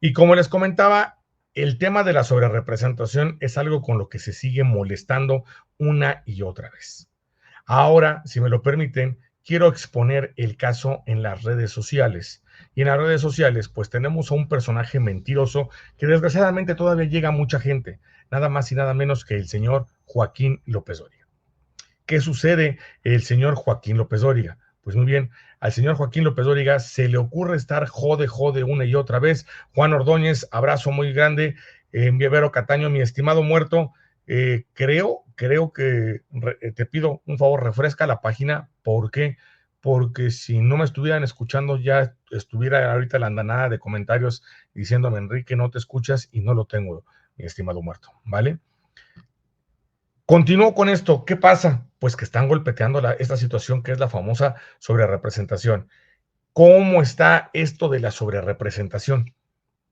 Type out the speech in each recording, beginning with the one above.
Y como les comentaba, el tema de la sobrerepresentación es algo con lo que se sigue molestando una y otra vez. Ahora, si me lo permiten, quiero exponer el caso en las redes sociales. Y en las redes sociales, pues tenemos a un personaje mentiroso que desgraciadamente todavía llega a mucha gente, nada más y nada menos que el señor Joaquín López Dóriga. ¿Qué sucede el señor Joaquín López Dóriga? Pues muy bien, al señor Joaquín López Dóriga se le ocurre estar jode una y otra vez. Juan Ordóñez, abrazo muy grande. Vero Cataño, mi estimado muerto, creo que te pido un favor, refresca la página. ¿Por qué? Porque si no me estuvieran escuchando, ya estuviera ahorita la andanada de comentarios diciéndome, Enrique, no te escuchas y no lo tengo, mi estimado muerto, ¿vale? Continúo con esto. ¿Qué pasa? Pues que están golpeteando esta situación que es la famosa sobrerepresentación. ¿Cómo está esto de la sobrerepresentación?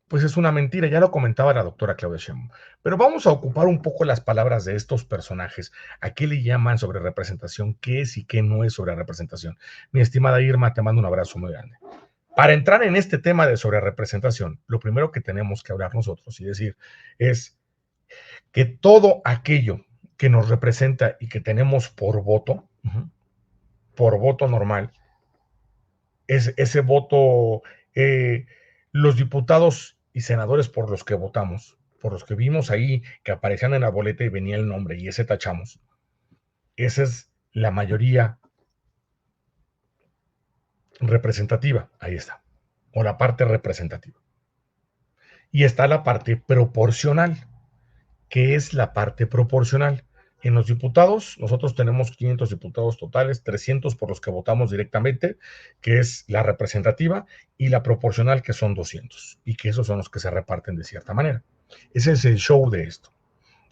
Pues es una mentira, ya lo comentaba la doctora Claudia Sheinbaum. Pero vamos a ocupar un poco las palabras de estos personajes. ¿A qué le llaman sobrerepresentación? ¿Qué es y qué no es sobrerepresentación? Mi estimada Irma, te mando un abrazo muy grande. Para entrar en este tema de sobrerepresentación, lo primero que tenemos que hablar nosotros y decir es que todo aquello que nos representa y que tenemos por voto normal, es ese voto, eh, los diputados y senadores por los que votamos, por los que vimos ahí que aparecían en la boleta y venía el nombre y ese tachamos, esa es la mayoría representativa, ahí está, o la parte representativa. Y está la parte proporcional. ¿Qué es la parte proporcional? En los diputados, nosotros tenemos 500 diputados totales, 300 por los que votamos directamente, que es la representativa, y la proporcional, que son 200, y que esos son los que se reparten de cierta manera. Ese es el show de esto.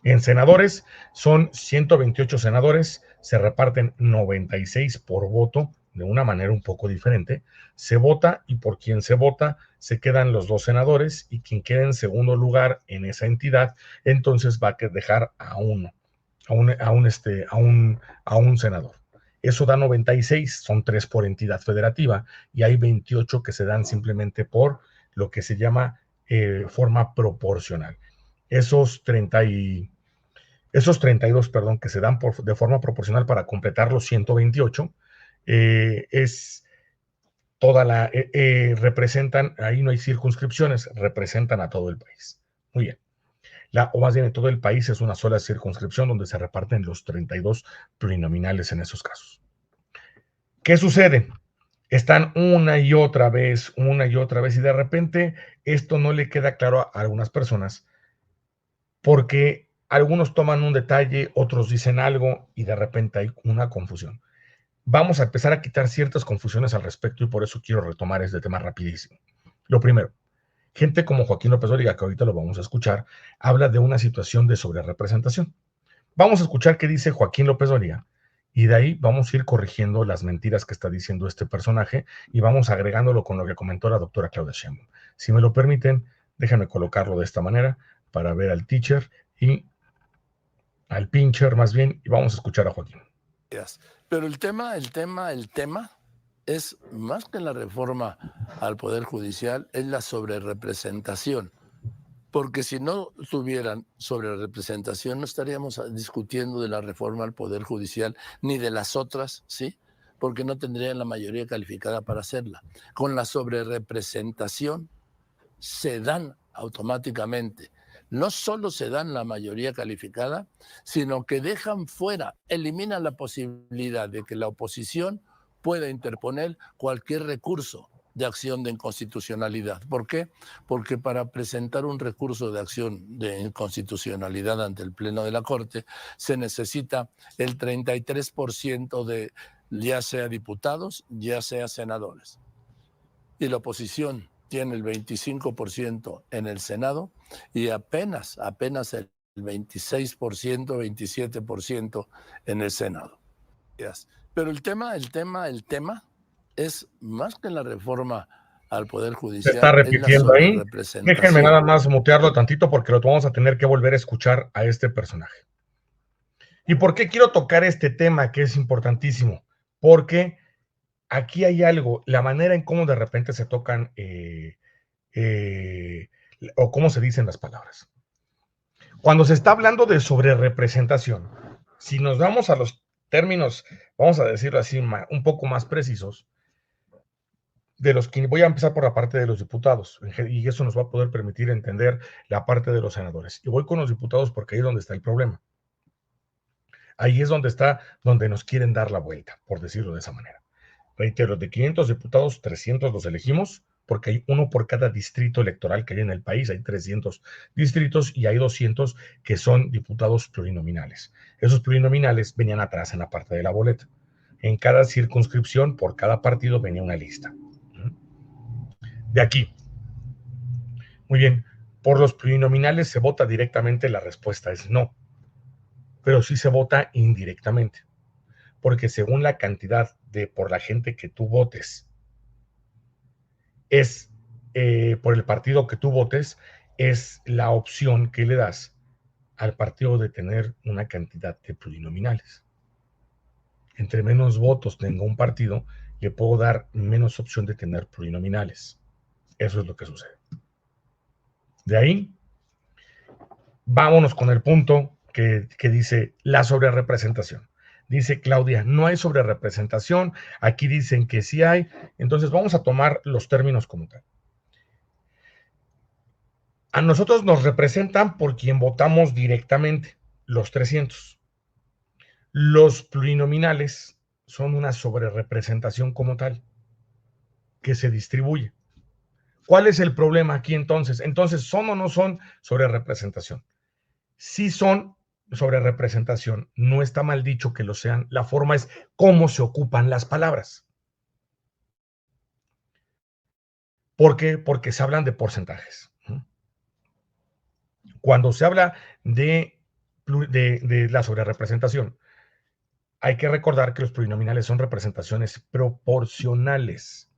En senadores, son 128 senadores, se reparten 96 por voto, de una manera un poco diferente. Se vota y por quien se vota se quedan los dos senadores y quien quede en segundo lugar en esa entidad, entonces va a dejar a uno, a un senador. Eso da 96, son 3 por entidad federativa y hay 28 que se dan simplemente por lo que se llama forma proporcional. Esos 32, perdón, que se dan de forma proporcional para completar los 128, es toda representan, ahí no hay circunscripciones, representan a todo el país. Muy bien. O más bien en todo el país es una sola circunscripción donde se reparten los 32 plurinominales en esos casos. ¿Qué sucede? Están una y otra vez, y de repente esto no le queda claro a algunas personas porque algunos toman un detalle, otros dicen algo y de repente hay una confusión. Vamos a empezar a quitar ciertas confusiones al respecto y por eso quiero retomar este tema rapidísimo. Lo primero, gente como Joaquín López Dóriga, que ahorita lo vamos a escuchar, habla de una situación de sobrerepresentación. Vamos a escuchar qué dice Joaquín López Dóriga y de ahí vamos a ir corrigiendo las mentiras que está diciendo este personaje y vamos agregándolo con lo que comentó la doctora Claudia Sheinbaum. Si me lo permiten, déjenme colocarlo de esta manera para ver al teacher y al pincher más bien, y vamos a escuchar a Joaquín. Pero el tema es más que la reforma al Poder Judicial, es la sobrerepresentación. Porque si no tuvieran sobrerepresentación, no estaríamos discutiendo de la reforma al Poder Judicial ni de las otras, ¿sí? Porque no tendrían la mayoría calificada para hacerla. Con la sobrerepresentación se dan automáticamente. No solo se dan la mayoría calificada, sino que dejan fuera, eliminan la posibilidad de que la oposición pueda interponer cualquier recurso de acción de inconstitucionalidad. ¿Por qué? Porque para presentar un recurso de acción de inconstitucionalidad ante el Pleno de la Corte se necesita el 33% de ya sea diputados, ya sea senadores. Y la oposición tiene el 25% en el Senado y apenas el 26%, 27% en el Senado. Pero el tema es más que la reforma al Poder Judicial. Se está repitiendo ahí. Déjenme nada más mutearlo tantito porque lo vamos a tener que volver a escuchar a este personaje. ¿Y por qué quiero tocar este tema que es importantísimo? Porque aquí hay algo, la manera en cómo de repente se tocan o cómo se dicen las palabras. Cuando se está hablando de sobrerepresentación, si nos vamos a los términos, vamos a decirlo así, un poco más precisos, de los que voy a empezar por la parte de los diputados, y eso nos va a poder permitir entender la parte de los senadores. Y voy con los diputados porque ahí es donde está el problema. Ahí es donde está, donde nos quieren dar la vuelta, por decirlo de esa manera. Reitero, de 500 diputados, 300 los elegimos, porque hay uno por cada distrito electoral que hay en el país. Hay 300 distritos y hay 200 que son diputados plurinominales. Esos plurinominales venían atrás en la parte de la boleta. En cada circunscripción, por cada partido, venía una lista. De aquí. Muy bien. Por los plurinominales se vota directamente, la respuesta es no. Pero sí se vota indirectamente. Porque según la cantidad por la gente que tú votes, es por el partido que tú votes, es la opción que le das al partido de tener una cantidad de plurinominales. Entre menos votos tenga un partido, le puedo dar menos opción de tener plurinominales. Eso es lo que sucede. De ahí, vámonos con el punto que dice la sobrerepresentación. Dice Claudia, no hay sobrerepresentación, aquí dicen que sí hay, entonces vamos a tomar los términos como tal. A nosotros nos representan por quien votamos directamente, los 300. Los plurinominales son una sobrerepresentación como tal, que se distribuye. ¿Cuál es el problema aquí entonces? Entonces, ¿son o no son sobrerepresentación? Sí son sobrerepresentación, no está mal dicho que lo sean, la forma es cómo se ocupan las palabras. ¿Por qué? Porque se hablan de porcentajes. Cuando se habla de la sobrerepresentación, hay que recordar que los plurinominales son representaciones proporcionales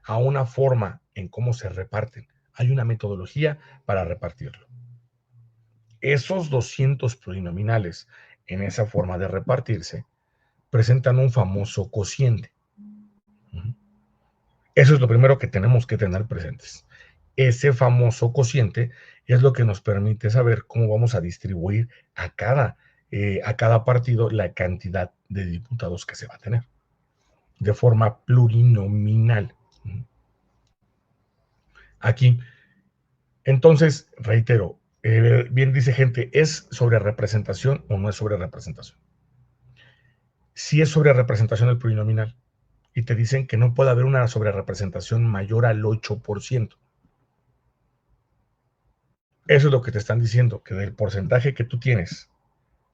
a una forma en cómo se reparten. Hay una metodología para repartirlo. Esos 200 plurinominales en esa forma de repartirse presentan un famoso cociente. Eso es lo primero que tenemos que tener presentes. Ese famoso cociente es lo que nos permite saber cómo vamos a distribuir a cada partido la cantidad de diputados que se va a tener de forma plurinominal. Aquí, entonces, reitero, bien dice gente, ¿es sobre representación o no es sobre representación? Sí es sobre representación el plurinominal, y te dicen que no puede haber una sobrerepresentación mayor al 8%. Eso es lo que te están diciendo, que del porcentaje que tú tienes,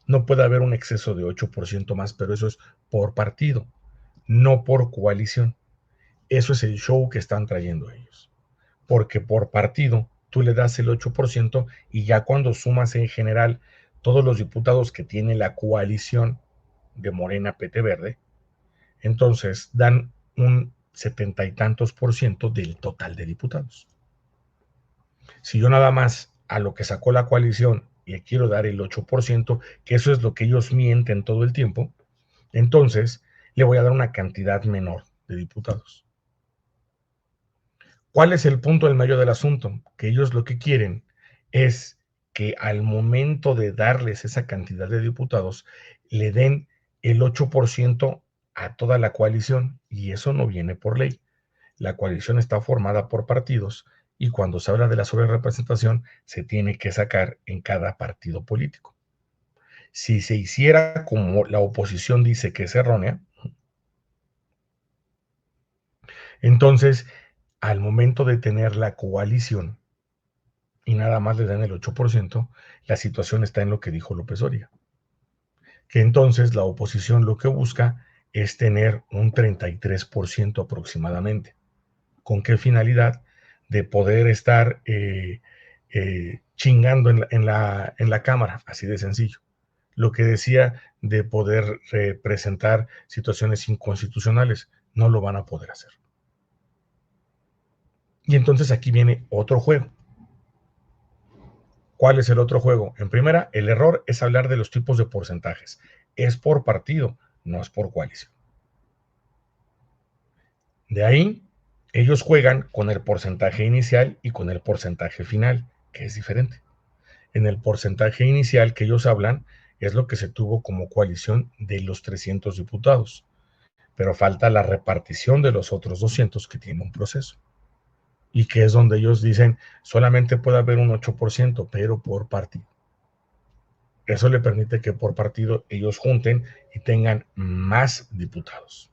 no puede haber un exceso de 8% más, pero eso es por partido, no por coalición. Eso es el show que están trayendo ellos. Porque por partido tú le das el 8% y ya cuando sumas en general todos los diputados que tiene la coalición de Morena, PT Verde, entonces dan un 70 y tantos % del total de diputados. Si yo nada más a lo que sacó la coalición le quiero dar el 8%, que eso es lo que ellos mienten todo el tiempo, entonces le voy a dar una cantidad menor de diputados. ¿Cuál es el punto del medio del asunto? Que ellos lo que quieren es que al momento de darles esa cantidad de diputados, le den el 8% a toda la coalición, y eso no viene por ley. La coalición está formada por partidos, y cuando se habla de la sobrerepresentación, se tiene que sacar en cada partido político. Si se hiciera como la oposición dice que es errónea, entonces al momento de tener la coalición y nada más le dan el 8%, la situación está en lo que dijo López Dóriga, que entonces la oposición lo que busca es tener un 33% aproximadamente. ¿Con qué finalidad? De poder estar chingando en la Cámara, así de sencillo. Lo que decía de poder presentar situaciones inconstitucionales, no lo van a poder hacer. Y entonces aquí viene otro juego. ¿Cuál es el otro juego? En primera, el error es hablar de los tipos de porcentajes. Es por partido, no es por coalición. De ahí, Ellos juegan con el porcentaje inicial y con el porcentaje final, que es diferente. En el porcentaje inicial que ellos hablan es lo que se tuvo como coalición de los 300 diputados, pero falta la repartición de los otros 200 que tiene un proceso. Y que es donde ellos dicen solamente puede haber un 8%, pero por partido. Eso le permite que por partido ellos junten y tengan más diputados.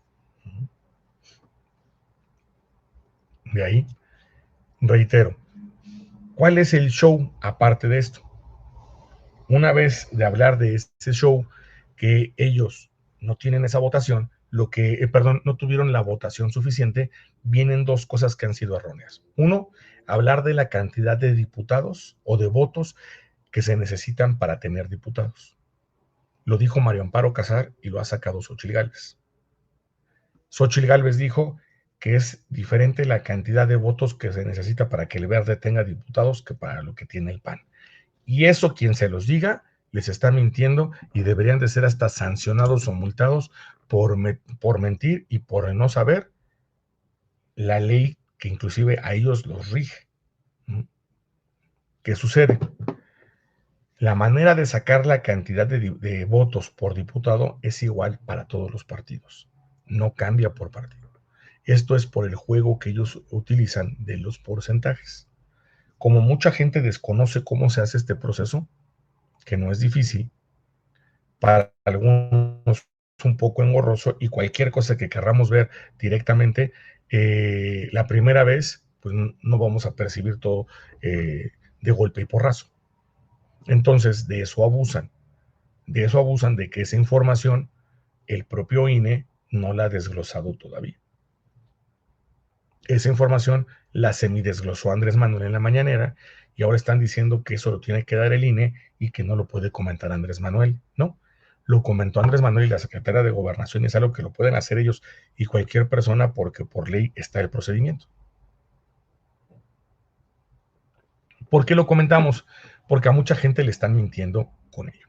De ahí, reitero, ¿cuál es el show aparte de esto? Una vez de hablar de ese show, que ellos no tienen esa votación, no tuvieron la votación suficiente, vienen dos cosas que han sido erróneas. Uno, hablar de la cantidad de diputados o de votos que se necesitan para tener diputados. Lo dijo Mario Amparo Casar y lo ha sacado Xóchitl Gálvez. Xóchitl Gálvez dijo que es diferente la cantidad de votos que se necesita para que el Verde tenga diputados que para lo que tiene el PAN. Y eso quien se los diga les está mintiendo y deberían de ser hasta sancionados o multados por mentir y por no saber la ley que inclusive a ellos los rige. ¿Qué sucede? La manera de sacar la cantidad de votos por diputado es igual para todos los partidos. No cambia por partido. Esto es por el juego que ellos utilizan de los porcentajes. Como mucha gente desconoce cómo se hace este proceso, que no es difícil, para algunos un poco engorroso y cualquier cosa que querramos ver directamente, la primera vez, pues no vamos a percibir todo de golpe y porrazo. Entonces, de eso abusan de que esa información el propio INE no la ha desglosado todavía. Esa información la semidesglosó Andrés Manuel en la mañanera y ahora están diciendo que eso lo tiene que dar el INE y que no lo puede comentar Andrés Manuel. No, lo comentó Andrés Manuel y la secretaria de Gobernación y es algo que lo pueden hacer ellos y cualquier persona porque por ley está el procedimiento. ¿Por qué lo comentamos? Porque a mucha gente le están mintiendo con ello.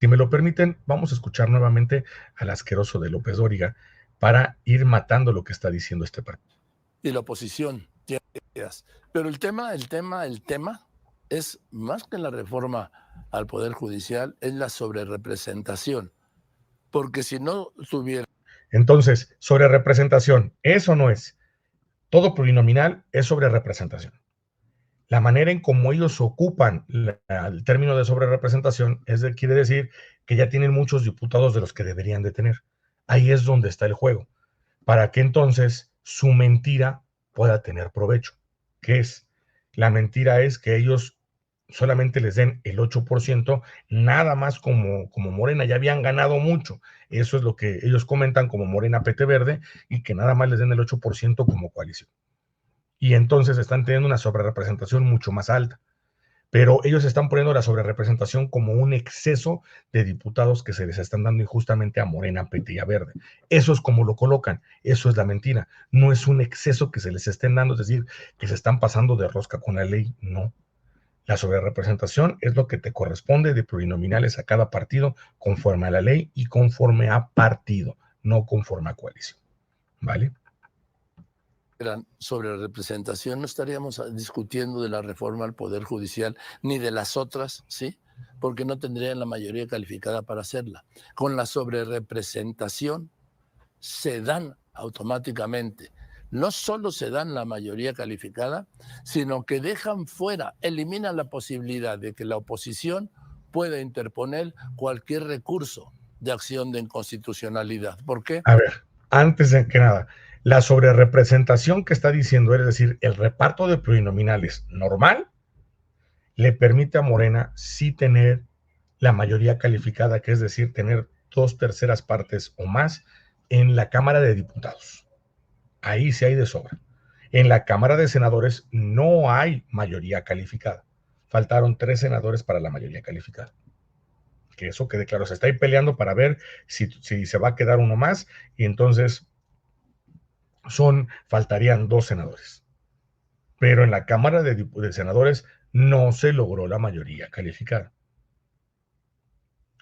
Si me lo permiten, vamos a escuchar nuevamente al asqueroso de López Dóriga para ir matando lo que está diciendo este partido. Y la oposición tiene ideas. Pero el tema es más que la reforma al Poder Judicial, es la sobrerepresentación. Porque si no tuviera... Entonces, sobre representación, eso no es. Todo plurinominal es sobre representación. La manera en cómo ellos ocupan el término de sobrerepresentación quiere decir que ya tienen muchos diputados de los que deberían de tener. Ahí es donde está el juego, para que entonces su mentira pueda tener provecho. ¿Qué es? La mentira es que ellos solamente les den el 8%, nada más como Morena ya habían ganado mucho. Eso es lo que ellos comentan como Morena PT Verde y que nada más les den el 8% como coalición. Y entonces están teniendo una sobrerepresentación mucho más alta. Pero ellos están poniendo la sobrerepresentación como un exceso de diputados que se les están dando injustamente a Morena, PT y a Verde. Eso es como lo colocan, eso es la mentira. No es un exceso que se les estén dando, es decir, que se están pasando de rosca con la ley, no. La sobrerepresentación es lo que te corresponde de plurinominales a cada partido conforme a la ley y conforme a partido, no conforme a coalición. ¿Vale? Sobre representación, no estaríamos discutiendo de la reforma al Poder Judicial ni de las otras, ¿sí? Porque no tendrían la mayoría calificada para hacerla. Con la sobrerepresentación se dan automáticamente. No solo se dan la mayoría calificada, sino que dejan fuera, eliminan la posibilidad de que la oposición pueda interponer cualquier recurso de acción de inconstitucionalidad. ¿Por qué? A ver, antes de que nada, la sobrerepresentación que está diciendo, es decir, el reparto de plurinominales normal, le permite a Morena sí tener la mayoría calificada, que es decir, tener 2/3 partes o más en la Cámara de Diputados. Ahí sí hay de sobra. En la Cámara de Senadores no hay mayoría calificada. Faltaron 3 senadores para la mayoría calificada. Que eso quede claro. Se está ahí peleando para ver si se va a quedar uno más y entonces faltarían 2 senadores. Pero en la Cámara de Senadores no se logró la mayoría calificada.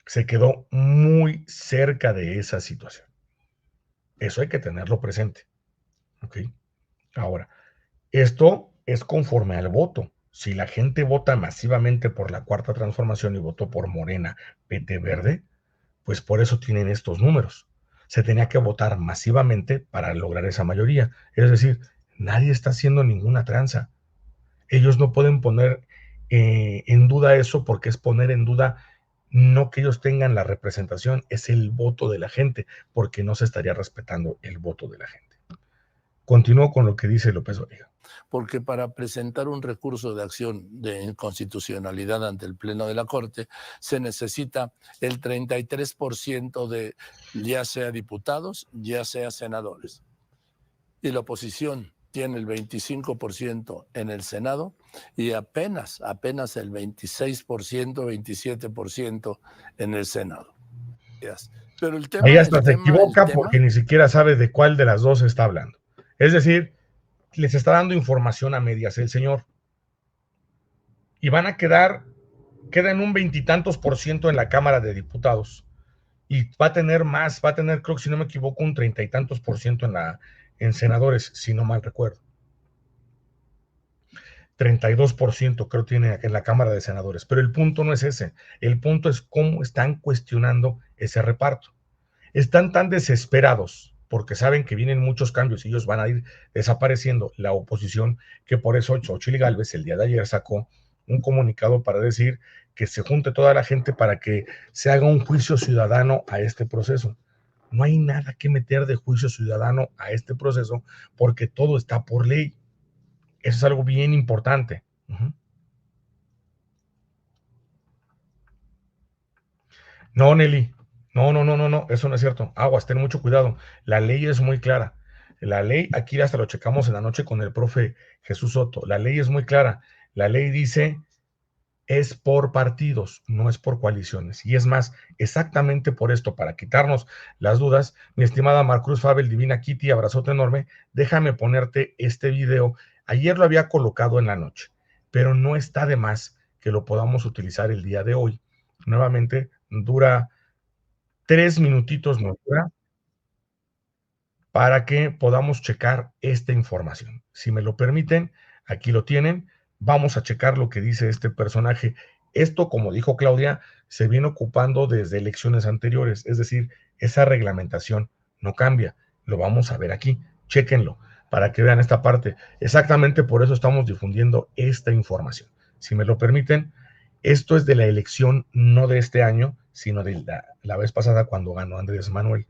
Se quedó muy cerca de esa situación. Eso hay que tenerlo presente. ¿ok? Ahora, esto es conforme al voto. Si la gente vota masivamente por la Cuarta Transformación y votó por Morena, PT Verde, pues por eso tienen estos números. Se tenía que votar masivamente para lograr esa mayoría. Es decir, nadie está haciendo ninguna tranza. Ellos no pueden poner en duda eso, porque es poner en duda no que ellos tengan la representación, es el voto de la gente, porque no se estaría respetando el voto de la gente. Continúo con lo que dice López Dóriga. Porque para presentar un recurso de acción de inconstitucionalidad ante el Pleno de la Corte se necesita el 33% de ya sea diputados, ya sea senadores. Y la oposición tiene el 25% en el Senado y apenas el 26%, 27% en el Senado. Pero el tema, Ahí hasta se equivoca porque ni siquiera sabe de cuál de las dos está hablando. Es decir, les está dando información a medias el señor. Y van a quedan un veintitantos por ciento en la Cámara de Diputados. Y va a tener más, va a tener, creo que si no me equivoco, un treinta y tantos por ciento en senadores, si no mal recuerdo. 32% creo tiene en la Cámara de Senadores. Pero el punto no es ese. El punto es cómo están cuestionando ese reparto. Están tan desesperados porque saben que vienen muchos cambios y ellos van a ir desapareciendo la oposición, que por eso Xochitl Gálvez el día de ayer sacó un comunicado para decir que se junte toda la gente para que se haga un juicio ciudadano a este proceso. No hay nada que meter de juicio ciudadano a este proceso porque todo está por ley. Eso es algo bien importante. No, Nelly, no, eso no es cierto. Aguas, ten mucho cuidado. La ley es muy clara. La ley, aquí hasta lo checamos en la noche con el profe Jesús Soto. La ley es muy clara. La ley dice es por partidos, no es por coaliciones. Y es más, exactamente por esto, para quitarnos las dudas, mi estimada Marcruz Fabel, Divina Kitty, abrazote enorme, déjame ponerte este video. Ayer lo había colocado en la noche, pero no está de más que lo podamos utilizar el día de hoy. Nuevamente, dura 3 minutitos, no dura, para que podamos checar esta información. Si me lo permiten, aquí lo tienen. Vamos a checar lo que dice este personaje. Esto, como dijo Claudia, se viene ocupando desde elecciones anteriores, es decir, esa reglamentación no cambia. Lo vamos a ver aquí. Chéquenlo para que vean esta parte. Exactamente por eso estamos difundiendo esta información. Si me lo permiten, esto es de la elección no de este año, sino de la vez pasada cuando ganó Andrés Manuel.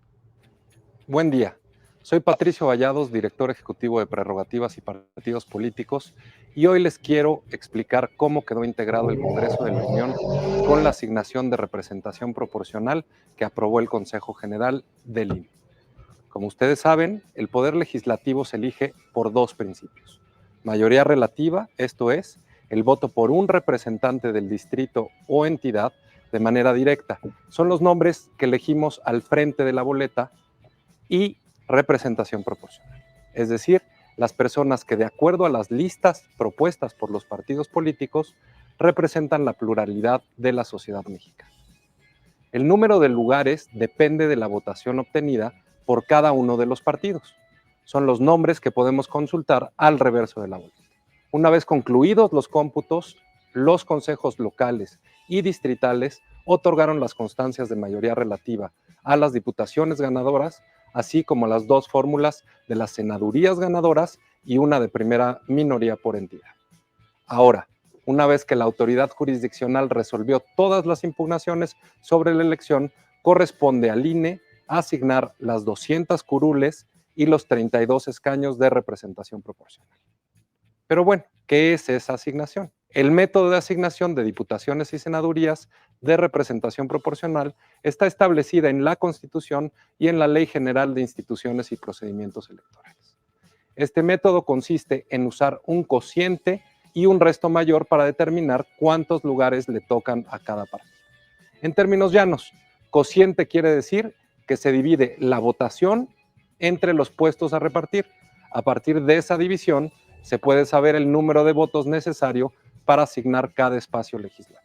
Buen día. Soy Patricio Vallados, director ejecutivo de Prerrogativas y Partidos Políticos, y hoy les quiero explicar cómo quedó integrado el Congreso de la Unión con la asignación de representación proporcional que aprobó el Consejo General del INE. Como ustedes saben, el Poder Legislativo se elige por dos principios. Mayoría relativa, esto es, el voto por un representante del distrito o entidad de manera directa. Son los nombres que elegimos al frente de la boleta, y representación proporcional. Es decir, las personas que de acuerdo a las listas propuestas por los partidos políticos representan la pluralidad de la sociedad mexicana. El número de lugares depende de la votación obtenida por cada uno de los partidos. Son los nombres que podemos consultar al reverso de la boleta. Una vez concluidos los cómputos, los consejos locales y distritales otorgaron las constancias de mayoría relativa a las diputaciones ganadoras, así como las dos fórmulas de las senadurías ganadoras y una de primera minoría por entidad. Ahora, una vez que la autoridad jurisdiccional resolvió todas las impugnaciones sobre la elección, corresponde al INE asignar las 200 curules y los 32 escaños de representación proporcional. Pero bueno, ¿qué es esa asignación? El método de asignación de diputaciones y senadurías de representación proporcional está establecida en la Constitución y en la Ley General de Instituciones y Procedimientos Electorales. Este método consiste en usar un cociente y un resto mayor para determinar cuántos lugares le tocan a cada partido. En términos llanos, cociente quiere decir que se divide la votación entre los puestos a repartir. A partir de esa división, se puede saber el número de votos necesario para asignar cada espacio legislativo.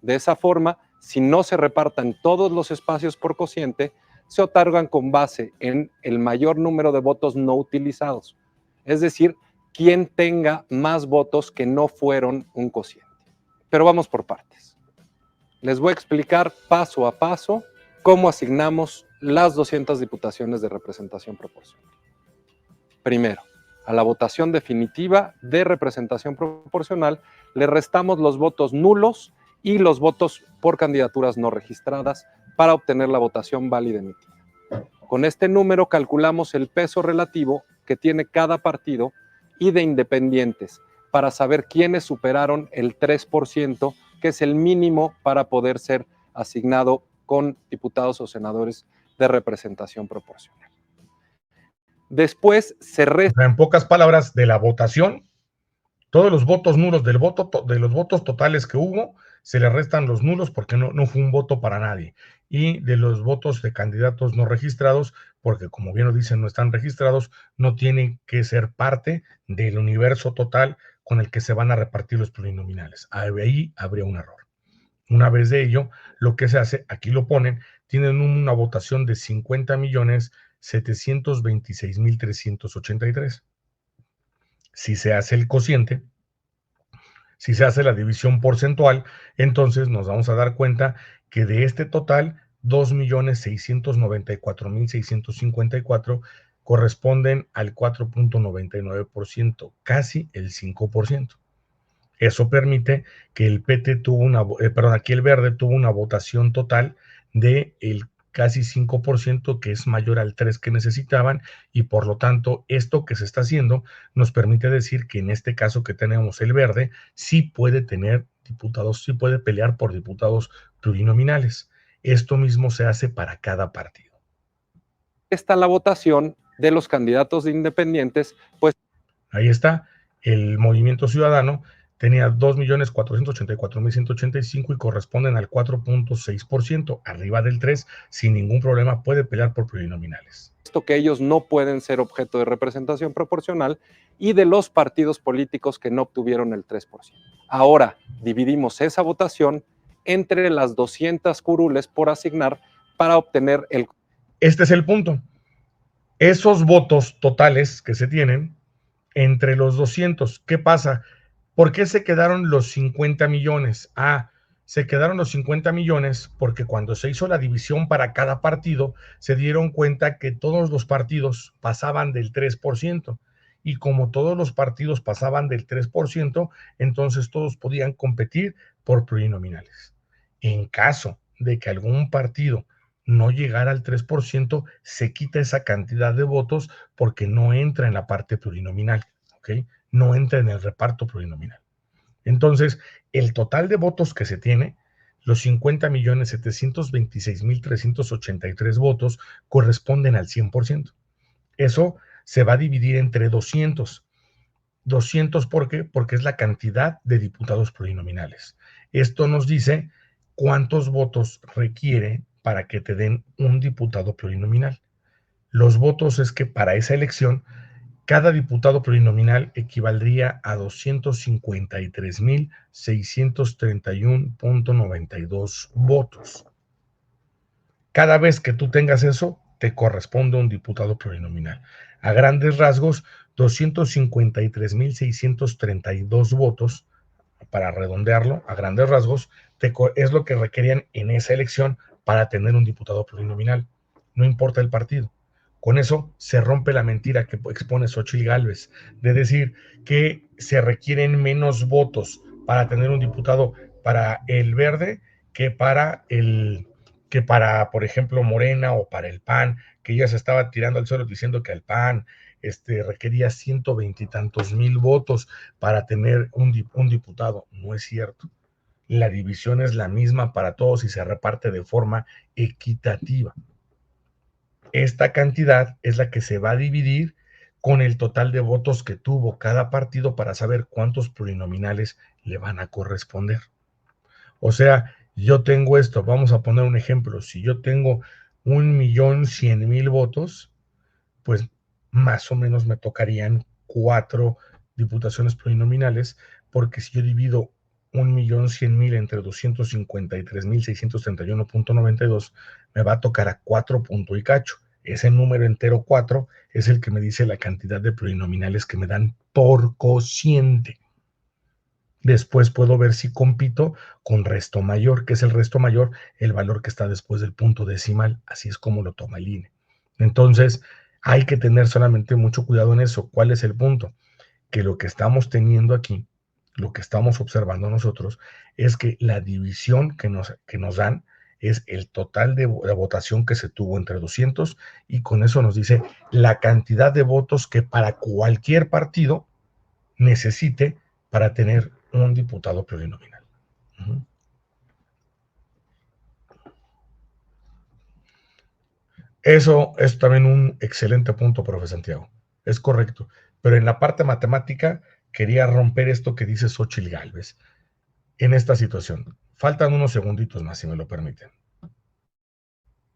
De esa forma, si no se repartan todos los espacios por cociente, se otorgan con base en el mayor número de votos no utilizados. Es decir, quien tenga más votos que no fueron un cociente. Pero vamos por partes. Les voy a explicar paso a paso cómo asignamos las 200 diputaciones de representación proporcional. Primero, a la votación definitiva de representación proporcional le restamos los votos nulos y los votos por candidaturas no registradas para obtener la votación válida emitida. Con este número calculamos el peso relativo que tiene cada partido y de independientes para saber quiénes superaron el 3%, que es el mínimo para poder ser asignado con diputados o senadores de representación proporcional. Después se resta... En pocas palabras, de la votación, todos los votos nulos de los votos totales que hubo, se le restan los nulos porque no fue un voto para nadie. Y de los votos de candidatos no registrados, porque como bien lo dicen, no están registrados, no tienen que ser parte del universo total con el que se van a repartir los plurinominales. Ahí habría un error. Una vez de ello, lo que se hace, aquí lo ponen, tienen una votación de 50.726.383. Si se hace el cociente, si se hace la división porcentual, entonces nos vamos a dar cuenta que de este total, 2.694.654 corresponden al 4.99%, casi el 5%. Eso permite que el PT aquí el Verde tuvo una votación total de el casi 5%, que es mayor al 3% que necesitaban, y por lo tanto esto que se está haciendo nos permite decir que en este caso que tenemos el Verde, sí puede tener diputados, sí puede pelear por diputados plurinominales. Esto mismo se hace para cada partido. Está la votación de los candidatos independientes, pues... Ahí está, el Movimiento Ciudadano tenía 2.484.185 y corresponden al 4.6%, arriba del 3%, sin ningún problema puede pelear por plurinominales. Esto que ellos no pueden ser objeto de representación proporcional, y de los partidos políticos que no obtuvieron el 3%. Ahora dividimos esa votación entre las 200 curules por asignar para obtener el... Este es el punto. Esos votos totales que se tienen entre los 200, ¿qué pasa? ¿Por qué se quedaron los 50 millones? Se quedaron los 50 millones porque cuando se hizo la división para cada partido, se dieron cuenta que todos los partidos pasaban del 3%. Y como todos los partidos pasaban del 3%, entonces todos podían competir por plurinominales. En caso de que algún partido no llegara al 3%, se quita esa cantidad de votos porque no entra en la parte plurinominal, ¿ok? No entra en el reparto plurinominal. Entonces, el total de votos que se tiene, los 50.726.383 votos, corresponden al 100%. Eso se va a dividir entre 200. 200, ¿por qué? Porque es la cantidad de diputados plurinominales. Esto nos dice cuántos votos requiere para que te den un diputado plurinominal. Los votos es que para esa elección, cada diputado plurinominal equivaldría a 253.631.92 votos. Cada vez que tú tengas eso, te corresponde un diputado plurinominal. A grandes rasgos, 253.632 votos, para redondearlo, a grandes rasgos, es lo que requerían en esa elección para tener un diputado plurinominal. No importa el partido. Con eso se rompe la mentira que expone Xóchitl Gálvez, de decir que se requieren menos votos para tener un diputado para el Verde que para, por ejemplo, Morena o para el PAN, que ella se estaba tirando al suelo diciendo que el PAN requería 120 y tantos mil votos para tener un diputado. No es cierto. La división es la misma para todos y se reparte de forma equitativa. Esta cantidad es la que se va a dividir con el total de votos que tuvo cada partido para saber cuántos plurinominales le van a corresponder. O sea, yo tengo esto, vamos a poner un ejemplo, si yo tengo 1.100.000 votos, pues más o menos me tocarían 4 diputaciones plurinominales, porque si yo divido 1.100.000 entre 253.631.92, me va a tocar a 4 punto y cacho. Ese número entero 4 es el que me dice la cantidad de plurinominales que me dan por cociente. Después puedo ver si compito con resto mayor, que es el resto mayor, el valor que está después del punto decimal. Así es como lo toma el INE. Entonces, hay que tener solamente mucho cuidado en eso. ¿Cuál es el punto? Que lo que estamos teniendo aquí, lo que estamos observando nosotros, es que la división que nos dan es el total de votación que se tuvo entre 200, y con eso nos dice la cantidad de votos que para cualquier partido necesite para tener un diputado plurinominal. Eso es también un excelente punto, profe Santiago. Es correcto. Pero en la parte matemática quería romper esto que dice Xóchitl Gálvez en esta situación. Faltan unos segunditos más, si me lo permiten.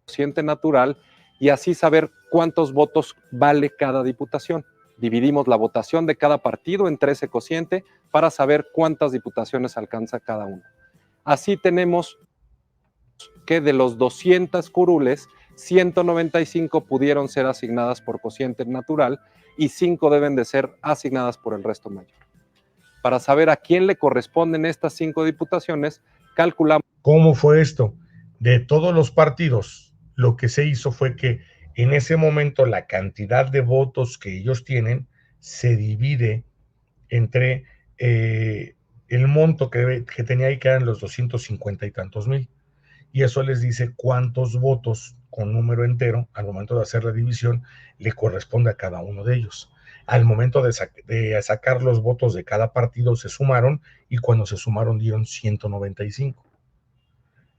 Cociente natural, y así saber cuántos votos vale cada diputación. Dividimos la votación de cada partido entre ese cociente para saber cuántas diputaciones alcanza cada uno. Así tenemos que de los 200 curules, 195 pudieron ser asignadas por cociente natural y 5 deben de ser asignadas por el resto mayor. Para saber a quién le corresponden estas 5 diputaciones, calculamos. ¿Cómo fue esto? De todos los partidos, lo que se hizo fue que en ese momento la cantidad de votos que ellos tienen se divide entre el monto que tenía ahí, que eran los 250 y tantos mil. Y eso les dice cuántos votos con número entero, al momento de hacer la división, le corresponde a cada uno de ellos. Al momento de sacar los votos de cada partido se sumaron, y cuando se sumaron dieron 195.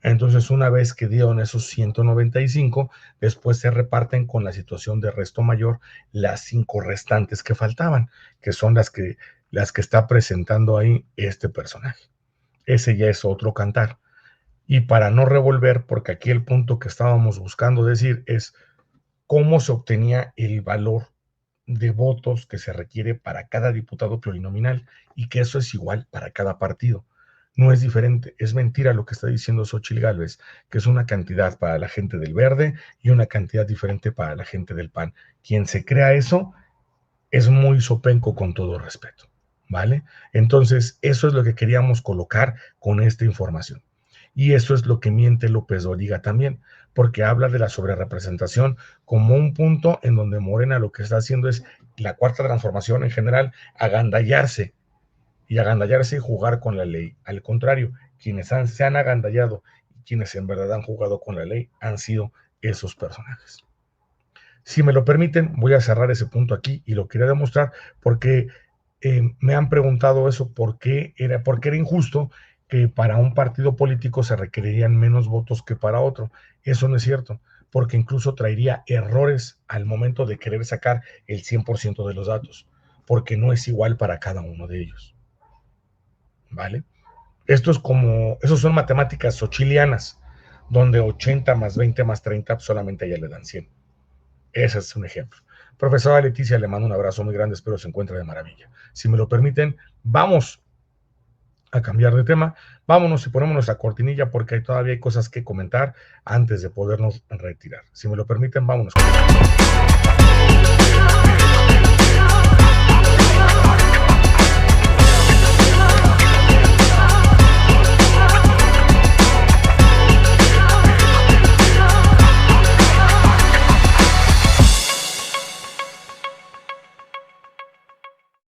Entonces, una vez que dieron esos 195, después se reparten con la situación de resto mayor las 5 restantes que faltaban, que son las que está presentando ahí este personaje. Ese ya es otro cantar. Y para no revolver, porque aquí el punto que estábamos buscando decir es cómo se obtenía el valor de votos que se requiere para cada diputado plurinominal, y que eso es igual para cada partido. No es diferente, es mentira lo que está diciendo Xóchitl Gálvez, que es una cantidad para la gente del Verde y una cantidad diferente para la gente del PAN. Quien se crea eso es muy sopenco, con todo respeto, ¿vale? Entonces, eso es lo que queríamos colocar con esta información. Y eso es lo que miente López Dóriga también, porque habla de la sobrerepresentación como un punto en donde Morena lo que está haciendo es, la cuarta transformación en general, agandallarse y jugar con la ley. Al contrario, quienes se han agandallado y quienes en verdad han jugado con la ley han sido esos personajes. Si me lo permiten, voy a cerrar ese punto aquí, y lo quería demostrar porque me han preguntado eso, ¿por qué era injusto que para un partido político se requerirían menos votos que para otro? Eso no es cierto, porque incluso traería errores al momento de querer sacar el 100% de los datos, porque no es igual para cada uno de ellos. ¿Vale? Esos son matemáticas xochilianas, donde 80 más 20 más 30 solamente ya le dan 100. Ese es un ejemplo. Profesora Leticia, le mando un abrazo muy grande, espero se encuentre de maravilla. Si me lo permiten, vamos a cambiar de tema. Vámonos y ponemos nuestra cortinilla, porque todavía hay cosas que comentar antes de podernos retirar. Si me lo permiten, vámonos.